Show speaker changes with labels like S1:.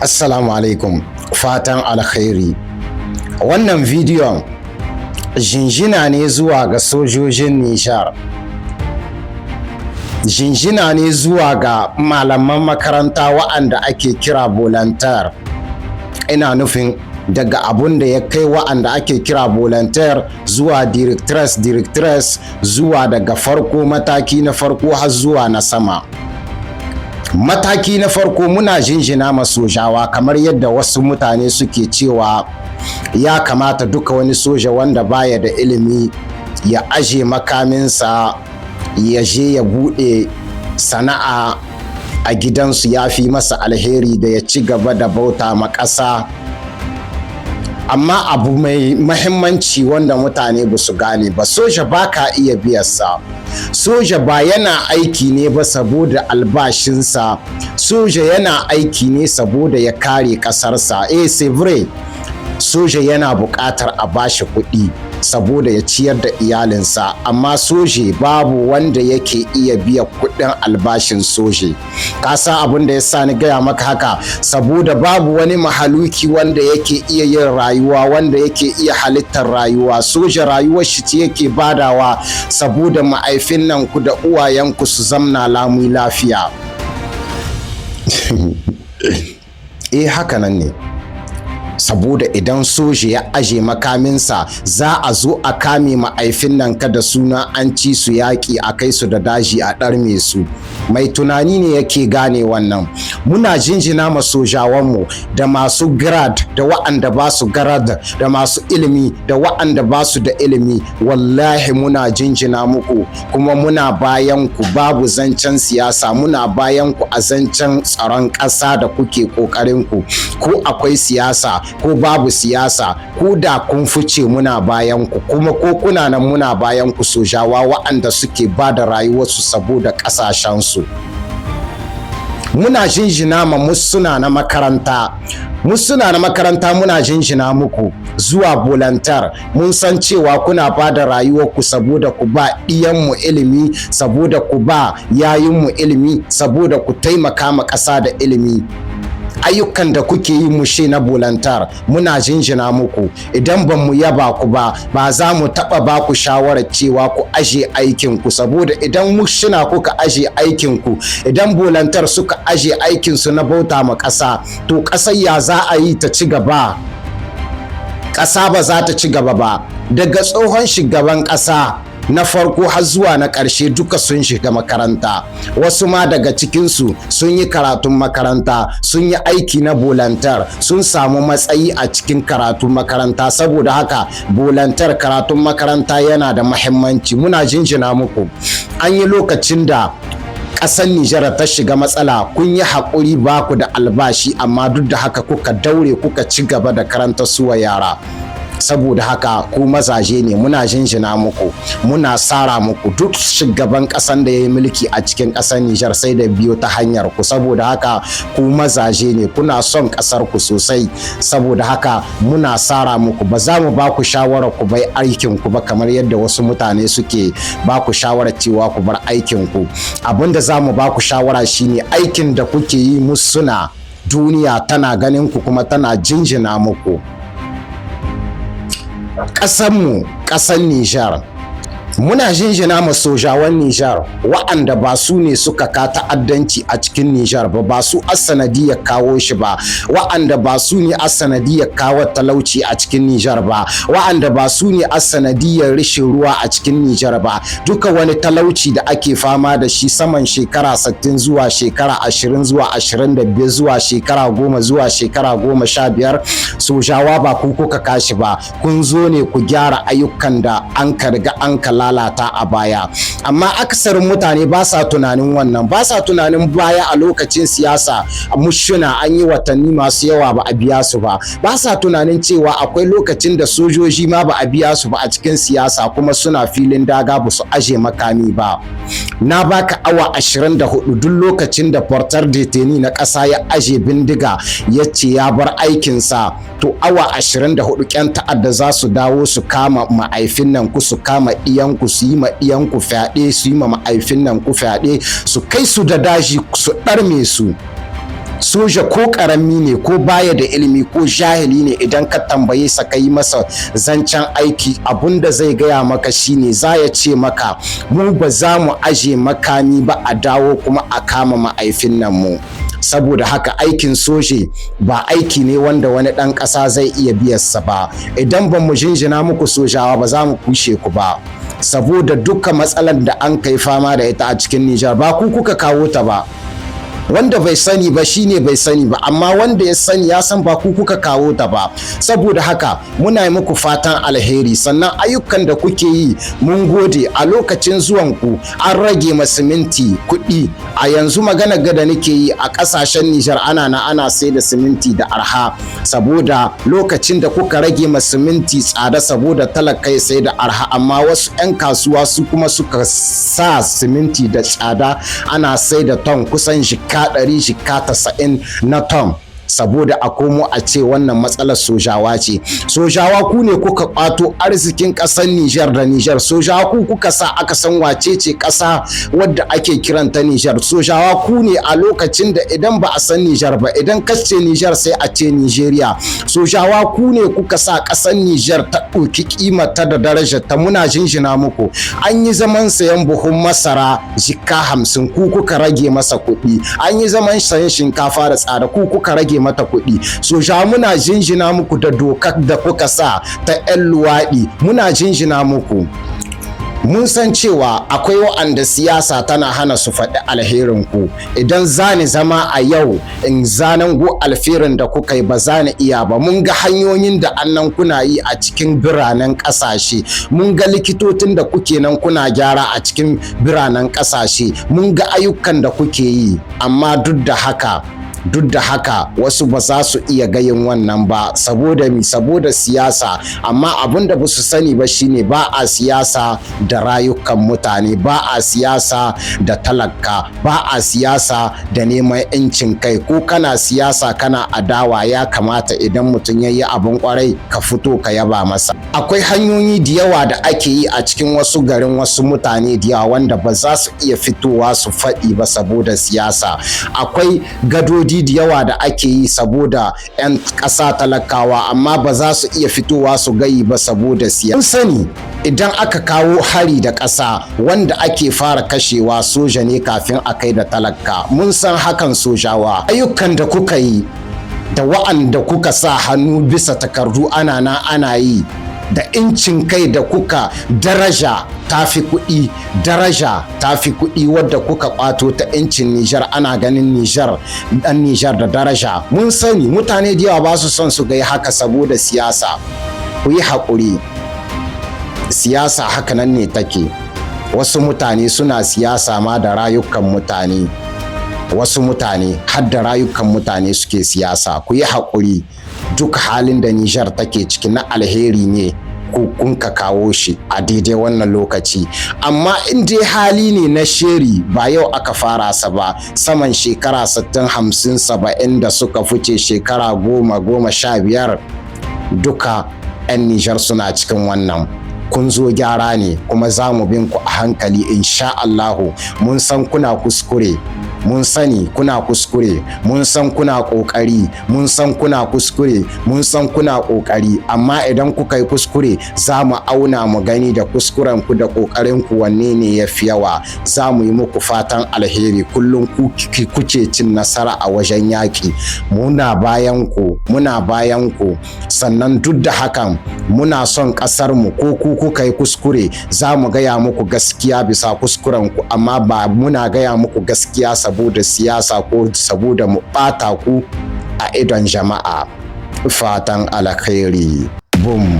S1: Assalamu alaikum, fatan alkhairi. Wannan bidiyon jinjina ne zuwa ga sojojin Nijar. Jinjina ne zuwa ga malaman makaranta wa'anda ake kira volunteer. Ina nufin daga abun da ya kai wa'anda ake kira volunteer zuwa directress zuwa daga farko mataki na farko har zuwa na sama. Mataki na farko muna jinjina ma sojawa kamar yadda wasu mutane suke cewa ya kamata duka wani soja wanda baya da ilimi ya aje makaminsa ya je ya buɗe sana'a a gidansu, ya fi masa alheri da ya ci gaba da bauta ma ƙasa. Amma abu mai mahimmanci wanda mutane ba su gane ba, soja ba ka iya biyarsa. Soja ba yana aiki ne ba saboda albashinsa, soja yana aiki ne saboda ya kare ƙasarsa. C'est vrai, soja yana buƙatar a bashi kuɗi saboda ya ciyar da iyalinsa, amma soje babu wanda yake iya biya kuɗin albashin soje. Ka san abin da ya sa ni gaya maka haka? Saboda babu wani mahaluki wanda yake iya yin rayuwa, wanda yake iya halittar rayuwa. Soja rayuwar shi ce yake badawa saboda ma'aifin nan ku da uwayenku su zamna lamu lafiya. Haka nan ne. Saboda idan soja ya aje makaminsa za a zo a kame ma'aifin nan ka da suna an ci su yaƙi, a kai su da daji a ɗarme su. Mai tunani ne yake gane wannan. Muna jinjina ma sojawanmu da masu grad da wa'anda ba su grad, da masu ilimi da wa'anda ba su da ilimi. Wallahi muna jinjina muku kuma muna bayan ku, babu zancen siyasa, muna bayan ku a zancen tsaron ƙasa da kuke ƙoƙarin ku. Ko akwai siyasa ko babu siyasa, ko da kun fice muna bayan ku, kuma ko kuna nan muna bayan ku sojawa wa'anda suke ba da rayuwarsu saboda ƙasashensu. Muna jinjina ma musuna na makaranta. Musuna na makaranta muna jinjina muku. Zuwa volunteer, mun san cewa kuna ba da rayuwarku saboda ku ba iyanmu ilimi, saboda ku ba yayinmu ilimi, saboda ku taimaka ma ƙasa da ilimi. Ayyukan da kuke yi mushe na volunteer muna jinjina muku. Idan ban mu yaba ku ba, ba za mu taɓa ba ku shawarar cewa ku aje aikinku, saboda idan mushina kuka aje aikinku, idan volunteer suka aje aikinsu na bauta ma ƙasa, to ƙasar ya za a yi ta ci gaba? Ƙasa ba za ta ci gaba ba. Daga tsohon shugaban ƙasa na farko har zuwa na ƙarshe duka sun shiga makaranta. Wasu ma daga cikinsu sun yi karatun makaranta, sun yi aiki na volunteer, sun samu matsayi a cikin karatun makaranta. Saboda haka volunteer, karatun makaranta yana da muhimmanci. Muna jinjina muku. An yi lokacin da ƙasar Nijar ta shiga matsala, kun yi haƙuri ba ku da albashi, amma duk da haka kuka daure kuka ci gaba da karanta suwa yara. Saboda haka ku mazaje ne, muna jinjina muku, muna sara muku. Duk shugaban ƙasan da ya yi mulki a cikin ƙasar Nijar sai da biyo ta hanyar ku. Saboda haka ku mazaje ne, kuna son ƙasar ku sosai. Saboda haka muna sara muku. Ba za mu ba ku shawarar ku bai aikin ku ba kamar yadda wasu mutane suke ba ku shawarar cewa ku bar aikin ku. Abin da za mu ba ku shawara shine aikin da kuke yi musuna, duniya tana ganin ku kuma tana jinjina muku. Ƙasanmu, ƙasar Nijar, muna jinjina ma sojawan Nijar wa'anda ba su ne suka ka ta'addanci a cikin Nijar ba su as-sanadiyar kawo shi ba, wa'anda ba su ne as-sanadiyar kawo talauci a cikin Nijar ba, wa'anda ba su ne as-sanadiyar rishin ruwa a cikin Nijar ba. Duka wani talauci da ake fama da shi saman shekara 60 zuwa shekara 20 zuwa 25 zuwa shekara 10 zuwa shekara 15, sojawa ba ku kuka kashi ba. Kun zo ne ku gyara ayyukan da an riga an lalata a baya. Amma aksarin mutane ba sa tunanin wannan, ba sa tunanin baya a lokacin siyasa mushuna an yi watanni masu yawa ba a biya su ba. Ba sa tunanin cewa akwai lokacin da sojoji ma ba a biya su ba a cikin siyasa kuma suna filin daga ba su aje makami ba. Na baka awa 24 duk lokacin da portar deteni na ƙasa ya aje bindiga ya ce ya bar aikinsa, to awa 24 ƙyan ta'adda za su dawo su kama ma'aifin nan ku, su kama iyanku, su yi ma iyanku fyaɗe, su yi ma ma'aifin nan ku fyaɗe, su kai su da daji su ɗarme su. soja ko karami ne ko baya da ilimi ko jahili ne idan ka tambaye sa ka yi masa zancen aiki abunda zai gaya maka shine za ya ce maka mu ba za mu aje makami ba a dawo kuma a kama ma'aifin nan mu. Saboda haka aikin soje ba aiki ne wanda wani ɗan ƙasa zai iya biyarsa ba. Idan ba mu jinjina muku sojawa ba za mu kushe ku ba, saboda duka matsalar da an kai fama da ita a cikin Nijar ba ku kuka kawo ta ba. Wanda bai sani ba shine bai sani ba, amma wanda ya sani ya san ba ku kuka kawo ta ba. Saboda haka muna yi muku fatan alheri, sannan ayyukan da kuke yi mun gode. A lokacin zuwan ku an rage ma siminti kuɗi. A yanzu magana da nake yi a ƙasashen Nijar ana sai da siminti da arha, saboda lokacin da kuka rage ma siminti tsada saboda talakai sai da arha, amma wasu 'yan kasuwa su kuma suka sa siminti da tsada ana sai da ton kusan jika 100 jika 90 na ton. Saboda a komo a ce wannan matsalar sojawa ce. Sojawa ku ne kuka kwato arzikin ƙasar Nijar da Nijar. Sojawa ku kuka sa aka san wace ce ƙasa wadda ake kiranta Nijar. Sojawa ku ne a lokacin da idan ba a san Nijar ba, idan kace Nijar sai a ce Nijeriya. Sojawa ku ne kuka sa ƙasar Nijar ta ɗauki ƙimata da darajar ta. Muna jinjina muku. An yi zaman sayan buhun masara jika 50 ku kuka rage masa kuɗi. An yi zaman sayan shinkafa da tsada ku kuka rage mata kuɗi. Soja muna jinjina muku da dokar da kuka sa ta 'yan luwaɗi, muna jinjina muku. Mun san cewa akwai wa'anda siyasa tana hana su faɗi alherin ku. Idan zani zama a yau in zanen go alferin da kuka yi ba zani iya ba. Mun ga hanyoyin da annan kuna yi a cikin biranen ƙasashe. Mun ga likitocin da kuke nan kuna gyara a cikin biranen ƙasashe. Mun ga ayyukan da kuke yi, amma duk da haka wasu ba za su iya gayin wannan ba saboda siyasa. Amma abin da ba su sani ba shine ba a siyasa da rayukan mutane, ba a siyasa da talaka, ba a siyasa da neman 'yancin kai. Ko kana siyasa kana adawa, ya kamata idan mutum ya yi abin kwarai ka fito ka yaba masa. Akwai hanyoyi da yawa da ake yi a cikin wasu garin wasu mutane da yawa wanda ba za su iya fitowa su faɗi ba saboda siyasa. Akwai gadodi da yawa da ake yi saboda 'yan ƙasa talakawa, amma ba za su iya fitowa su gayi ba saboda siyasa. Mun sani idan aka kawo hari da ƙasa wanda ake fara kashewa soja ne kafin a kai da talaka. Mun san hakan sojawa. Ayyukan da kuka yi da wa'anda kuka sa hannu bisa takardu ana yi da incin kai da kuka daraja tafi kuɗi wadda kuka kwato ta incin Nijar. Ana ganin dan Nijar da daraja. Mun sani mutane da yawa ba su son su ga haka saboda siyasa. Ku yi haƙuri, siyasa haka nan ne take. Wasu mutane suna siyasa ma da rayukan mutane, wasu mutane har da rayukan mutane suke siyasa. Ku yi haƙuri, duk halin da Nijar take ciki na alheri ne kun ka kawo shi a daidai wannan lokaci. Amma in dai hali ne na sheri, ba yau aka fara sa ba. Saman shekara 60 50 70 da suka fice, shekara 10 15 duka 'yan Nijar suna cikin wannan. Kun zo gyara ne, kuma za mu bin ku a hankali insha Allahu. Mun san kuna kuskure, mun sani kuna kuskure, mun san kuna ƙoƙari, mun san kuna kuskure, mun san kuna ƙoƙari. Amma idan kuka yi kuskure za mu auna mu gani da kuskuren ku da ƙoƙarin ku wanne ne ya fi yawa. Za mu yi muku fatan alheri. Kullum kuke cin nasara a wajen yaƙi. Muna bayan ku, sannan duk da hakan muna son ƙasar mu. Ko ku kuka yi kuskure za mu gaya muku gaskiya bisa kuskuren ku, amma ba muna gaya muku gaskiya saboda siyasa ko saboda mu ɓata ku a idon jama'a. Fatan alkhairi. Boom.